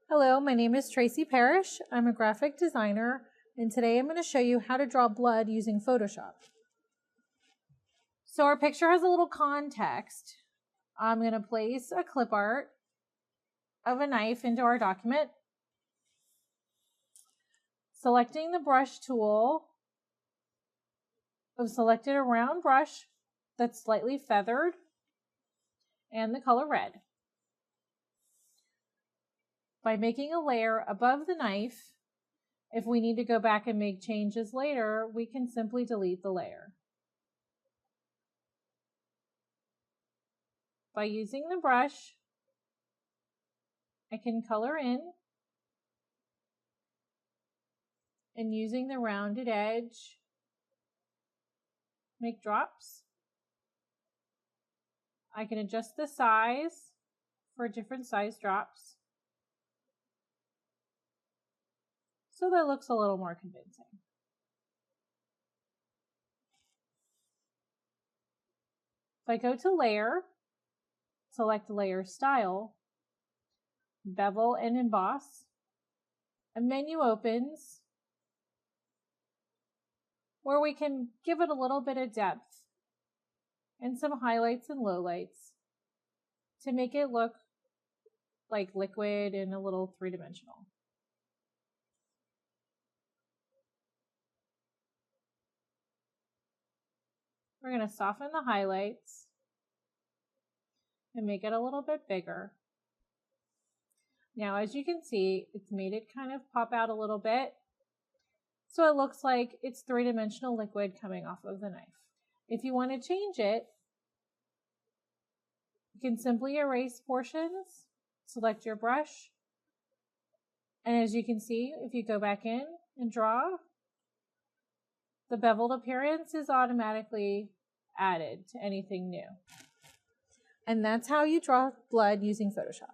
Hello, my name is Tracy Parrish. I'm a graphic designer, and today I'm going to show you how to draw blood using Photoshop. So our picture has a little context. I'm going to place a clip art of a knife into our document. Selecting the brush tool, I've selected a round brush that's slightly feathered and the color red. By making a layer above the knife, if we need to go back and make changes later, we can simply delete the layer. By using the brush, I can color in, and using the rounded edge, make drops. I can adjust the size for different size drops, so that looks a little more convincing. If I go to Layer, select Layer Style, Bevel and Emboss, a menu opens where we can give it a little bit of depth and some highlights and lowlights to make it look like liquid and a little three-dimensional. We're going to soften the highlights and make it a little bit bigger. Now, as you can see, it's made it kind of pop out a little bit, so it looks like it's three-dimensional liquid coming off of the knife. If you want to change it, you can simply erase portions, select your brush, and as you can see, if you go back in and draw, the beveled appearance is automatically added to anything new. And that's how you draw blood using Photoshop.